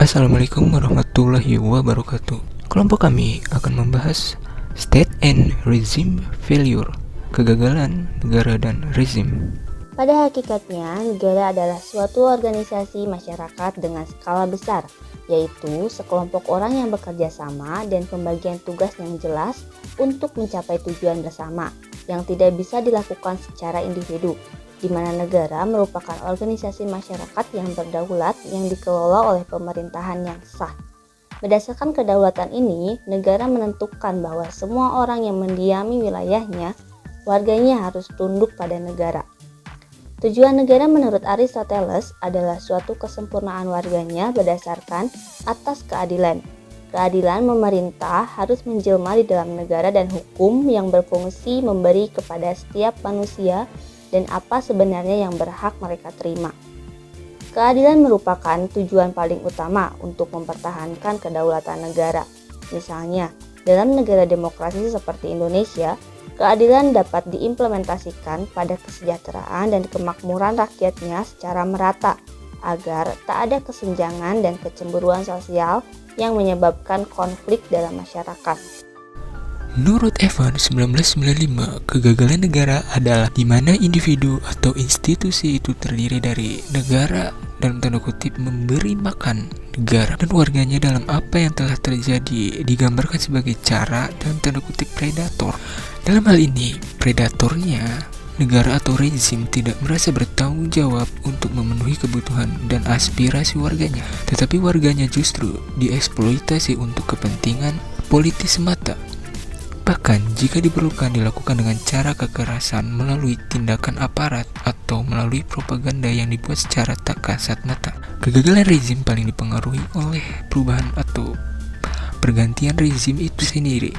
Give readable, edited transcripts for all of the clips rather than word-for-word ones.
Assalamualaikum warahmatullahi wabarakatuh. Kelompok kami akan membahas State and Regime Failure, kegagalan negara dan rezim. Pada hakikatnya, negara adalah suatu organisasi masyarakat dengan skala besar, yaitu sekelompok orang yang bekerja sama dan pembagian tugas yang jelas untuk mencapai tujuan bersama, yang tidak bisa dilakukan secara individu, di mana negara merupakan organisasi masyarakat yang berdaulat yang dikelola oleh pemerintahan yang sah. Berdasarkan kedaulatan ini, negara menentukan bahwa semua orang yang mendiami wilayahnya, warganya harus tunduk pada negara. Tujuan negara menurut Aristoteles adalah suatu kesempurnaan warganya berdasarkan atas keadilan. Keadilan memerintah harus menjelma di dalam negara dan hukum yang berfungsi memberi kepada setiap manusia dan apa sebenarnya yang berhak mereka terima. Keadilan merupakan tujuan paling utama untuk mempertahankan kedaulatan negara. Misalnya, dalam negara demokrasi seperti Indonesia, keadilan dapat diimplementasikan pada kesejahteraan dan kemakmuran rakyatnya secara merata, agar tak ada kesenjangan dan kecemburuan sosial yang menyebabkan konflik dalam masyarakat. Menurut Evans 1995, kegagalan negara adalah di mana individu atau institusi itu terdiri dari negara dalam tanda kutip memberi makan negara dan warganya dalam apa yang telah terjadi digambarkan sebagai cara dalam tanda kutip predator. Dalam hal ini, predatornya negara atau rezim tidak merasa bertanggung jawab untuk memenuhi kebutuhan dan aspirasi warganya, tetapi warganya justru dieksploitasi untuk kepentingan politis semata. Bahkan jika diperlukan dilakukan dengan cara kekerasan melalui tindakan aparat atau melalui propaganda yang dibuat secara tak kasat mata. Kegagalan rezim paling dipengaruhi oleh perubahan atau pergantian rezim itu sendiri.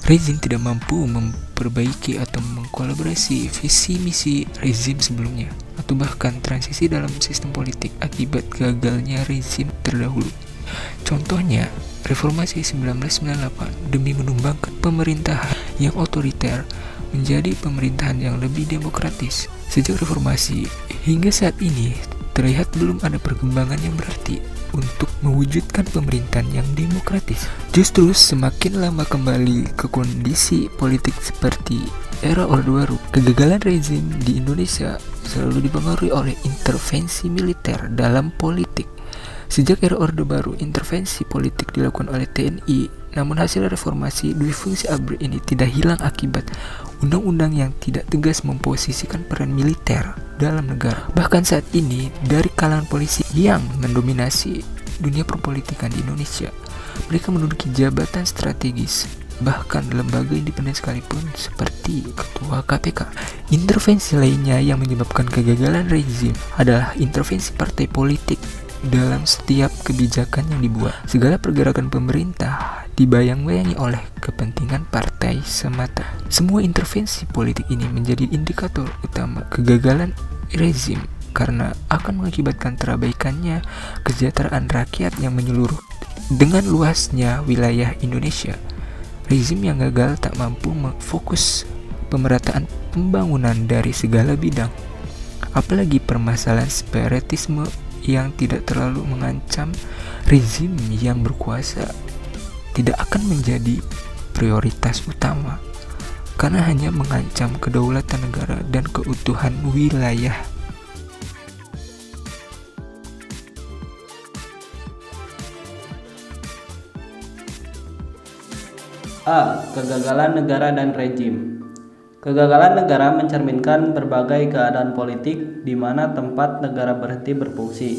Rezim tidak mampu memperbaiki atau mengkolaborasi visi misi rezim sebelumnya, atau bahkan transisi dalam sistem politik akibat gagalnya rezim terdahulu. Contohnya, reformasi 1998 demi menumbangkan pemerintahan yang otoriter menjadi pemerintahan yang lebih demokratis. Sejak reformasi hingga saat ini terlihat belum ada perkembangan yang berarti untuk mewujudkan pemerintahan yang demokratis. Justru semakin lama kembali ke kondisi politik seperti era Orde Baru. Kegagalan rezim di Indonesia selalu dipengaruhi oleh intervensi militer dalam politik. Sejak era Orde Baru, intervensi politik dilakukan oleh TNI, namun hasil reformasi dui fungsi ABRI ini tidak hilang akibat undang-undang yang tidak tegas memposisikan peran militer dalam negara. Bahkan saat ini, dari kalangan polisi yang mendominasi dunia perpolitikan di Indonesia, mereka menduduki jabatan strategis, bahkan lembaga independen sekalipun seperti Ketua KPK. Intervensi lainnya yang menyebabkan kegagalan rezim adalah intervensi partai politik dalam setiap kebijakan yang dibuat. Segala pergerakan pemerintah dibayang-bayangi oleh kepentingan partai semata. Semua intervensi politik ini menjadi indikator utama kegagalan rezim karena akan mengakibatkan terabaikannya kesejahteraan rakyat yang menyeluruh. Dengan luasnya wilayah Indonesia, rezim yang gagal tak mampu memfokus pemerataan pembangunan dari segala bidang. Apalagi permasalahan separatisme yang tidak terlalu mengancam, rezim yang berkuasa tidak akan menjadi prioritas utama karena hanya mengancam kedaulatan negara dan keutuhan wilayah. A. Kegagalan negara dan rezim. Kegagalan negara mencerminkan berbagai keadaan politik di mana tempat negara berhenti berfungsi.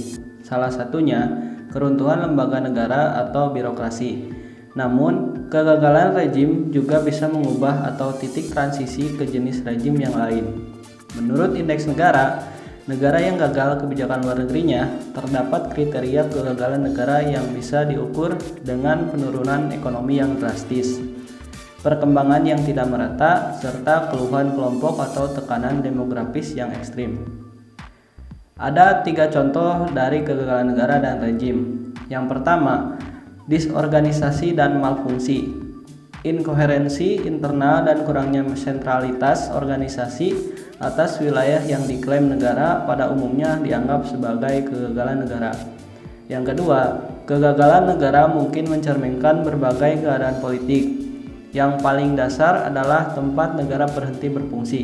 Salah satunya, keruntuhan lembaga negara atau birokrasi. Namun, kegagalan rezim juga bisa mengubah atau titik transisi ke jenis rezim yang lain. Menurut Indeks Negara, negara yang gagal kebijakan luar negerinya, terdapat kriteria kegagalan negara yang bisa diukur dengan penurunan ekonomi yang drastis, perkembangan yang tidak merata, serta keluhan kelompok atau tekanan demografis yang ekstrim. Ada 3 contoh dari kegagalan negara dan rezim. Yang pertama, disorganisasi dan malfungsi. Inkoherensi internal dan kurangnya sentralitas organisasi atas wilayah yang diklaim negara pada umumnya dianggap sebagai kegagalan negara. Yang kedua, kegagalan negara mungkin mencerminkan berbagai keadaan politik. Yang paling dasar adalah tempat negara berhenti berfungsi,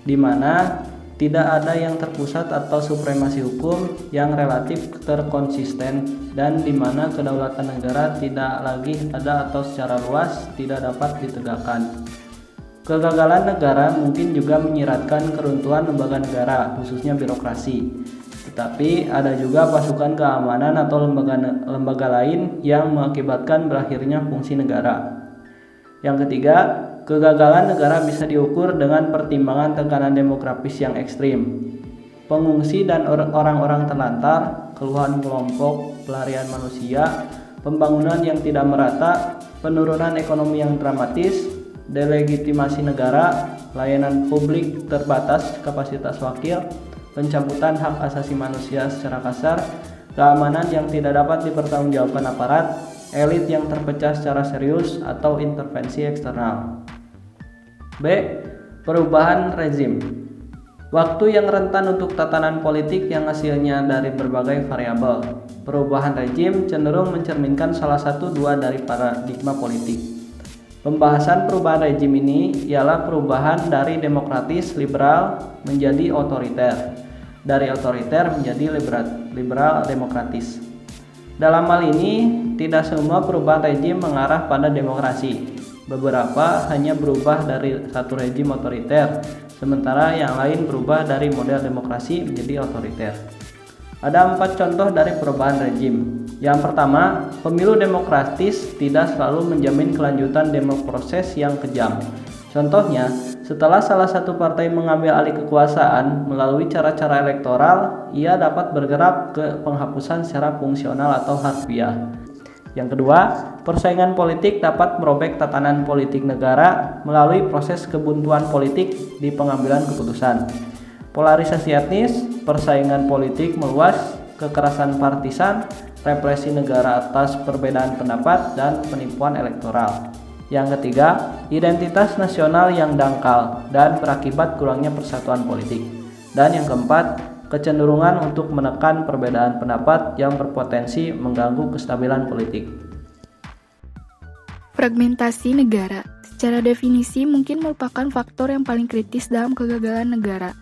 di mana tidak ada yang terpusat atau supremasi hukum yang relatif terkonsisten dan di mana kedaulatan negara tidak lagi ada atau secara luas tidak dapat ditegakkan. Kegagalan negara mungkin juga menyiratkan keruntuhan lembaga negara, khususnya birokrasi. Tetapi ada juga pasukan keamanan atau lembaga lain yang mengakibatkan berakhirnya fungsi negara. Yang ketiga, kegagalan negara bisa diukur dengan pertimbangan tekanan demografis yang ekstrim. Pengungsi dan orang-orang terlantar, keluhan kelompok, pelarian manusia, pembangunan yang tidak merata, penurunan ekonomi yang dramatis, delegitimasi negara, layanan publik terbatas kapasitas wakil, pencabutan hak asasi manusia secara kasar, keamanan yang tidak dapat dipertanggungjawabkan aparat, elit yang terpecah secara serius, atau intervensi eksternal. B. Perubahan rezim. Waktu yang rentan untuk tatanan politik yang hasilnya dari berbagai variabel. Perubahan rezim cenderung mencerminkan salah satu dua dari paradigma politik. Pembahasan perubahan rezim ini ialah perubahan dari demokratis liberal menjadi otoriter, dari otoriter menjadi liberal demokratis. Dalam hal ini, tidak semua perubahan rezim mengarah pada demokrasi. Beberapa hanya berubah dari satu rezim otoriter, sementara yang lain berubah dari model demokrasi menjadi otoriter. Ada 4 contoh dari perubahan rezim. Yang pertama, pemilu demokratis tidak selalu menjamin kelanjutan proses yang kejam. Contohnya, setelah salah satu partai mengambil alih kekuasaan melalui cara-cara elektoral, ia dapat bergerak ke penghapusan secara fungsional atau harfiah. Yang kedua, persaingan politik dapat merobek tatanan politik negara melalui proses kebuntuan politik di pengambilan keputusan. Polarisasi etnis, persaingan politik meluas, kekerasan partisan, represi negara atas perbedaan pendapat, dan penipuan elektoral. Yang ketiga, identitas nasional yang dangkal dan berakibat kurangnya persatuan politik. Dan yang keempat, kecenderungan untuk menekan perbedaan pendapat yang berpotensi mengganggu kestabilan politik. Fragmentasi negara. Secara definisi mungkin merupakan faktor yang paling kritis dalam kegagalan negara.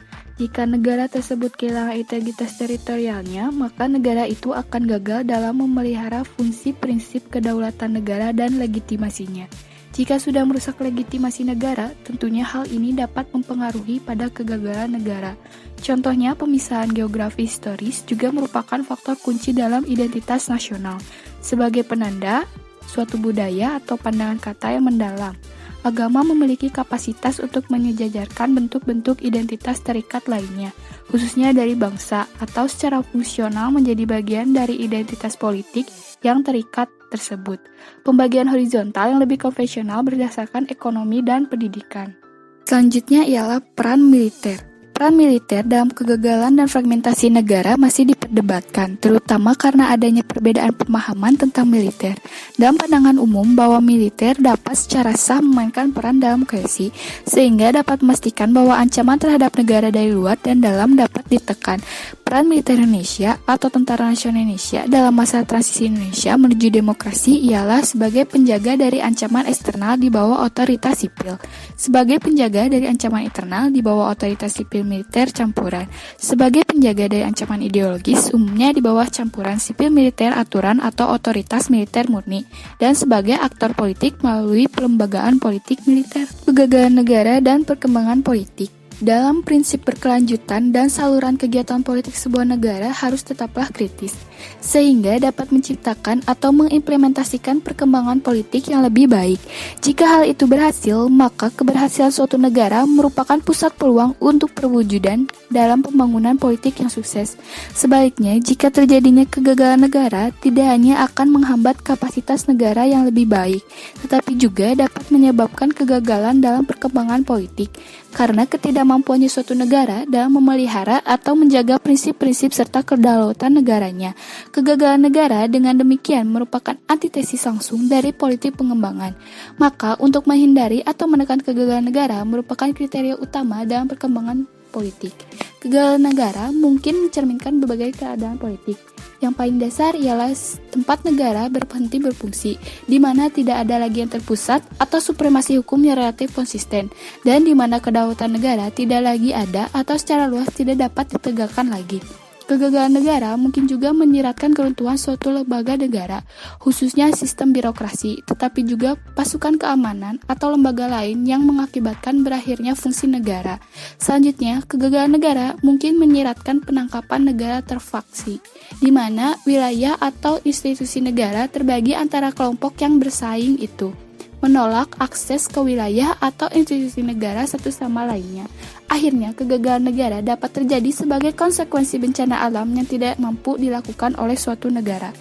Jika negara tersebut kehilangan integritas teritorialnya, maka negara itu akan gagal dalam memelihara fungsi prinsip kedaulatan negara dan legitimasinya. Jika sudah merusak legitimasi negara, tentunya hal ini dapat mempengaruhi pada kegagalan negara. Contohnya, pemisahan geografi historis juga merupakan faktor kunci dalam identitas nasional, sebagai penanda suatu budaya atau pandangan kata yang mendalam. Agama memiliki kapasitas untuk menyejajarkan bentuk-bentuk identitas terikat lainnya, khususnya dari bangsa, atau secara fungsional menjadi bagian dari identitas politik yang terikat tersebut. Pembagian horizontal yang lebih konvensional berdasarkan ekonomi dan pendidikan. Selanjutnya ialah peran militer. Peran militer dalam kegagalan dan fragmentasi negara masih diperdebatkan, terutama karena adanya perbedaan pemahaman tentang militer. Dalam pandangan umum bahwa militer dapat secara sah memainkan peran dalam koalisi, sehingga dapat memastikan bahwa ancaman terhadap negara dari luar dan dalam dapat ditekan. Peran militer Indonesia atau Tentara Nasional Indonesia dalam masa transisi Indonesia menuju demokrasi ialah sebagai penjaga dari ancaman eksternal di bawah otoritas sipil, sebagai penjaga dari ancaman internal di bawah otoritas sipil militer campuran, sebagai penjaga dari ancaman ideologis umumnya di bawah campuran sipil militer aturan atau otoritas militer murni, dan sebagai aktor politik melalui pelembagaan politik militer. Kegagalan negara dan perkembangan politik. Dalam prinsip berkelanjutan dan saluran kegiatan politik sebuah negara harus tetaplah kritis, sehingga dapat menciptakan atau mengimplementasikan perkembangan politik yang lebih baik. Jika hal itu berhasil, maka keberhasilan suatu negara merupakan pusat peluang untuk perwujudan dalam pembangunan politik yang sukses. Sebaliknya, jika terjadinya kegagalan negara, tidak hanya akan menghambat kapasitas negara yang lebih baik, tetapi juga dapat menyebabkan kegagalan dalam perkembangan politik, karena ketidakmampuannya suatu negara dalam memelihara atau menjaga prinsip-prinsip serta kedaulatan negaranya. Kegagalan negara dengan demikian merupakan antitesis langsung dari politik pengembangan. Maka untuk menghindari atau menekan kegagalan negara merupakan kriteria utama dalam perkembangan politik. Kegagalan negara mungkin mencerminkan berbagai keadaan politik. Yang paling dasar ialah tempat negara berhenti berfungsi, di mana tidak ada lagi yang terpusat atau supremasi hukum yang relatif konsisten, dan di mana kedaulatan negara tidak lagi ada atau secara luas tidak dapat ditegakkan lagi. Kegagalan negara mungkin juga menyiratkan keruntuhan suatu lembaga negara, khususnya sistem birokrasi, tetapi juga pasukan keamanan atau lembaga lain yang mengakibatkan berakhirnya fungsi negara. Selanjutnya, kegagalan negara mungkin menyiratkan penangkapan negara terfaksi, di mana wilayah atau institusi negara terbagi antara kelompok yang bersaing itu, menolak akses ke wilayah atau institusi negara satu sama lainnya. Akhirnya, kegagalan negara dapat terjadi sebagai konsekuensi bencana alam yang tidak mampu dilakukan oleh suatu negara.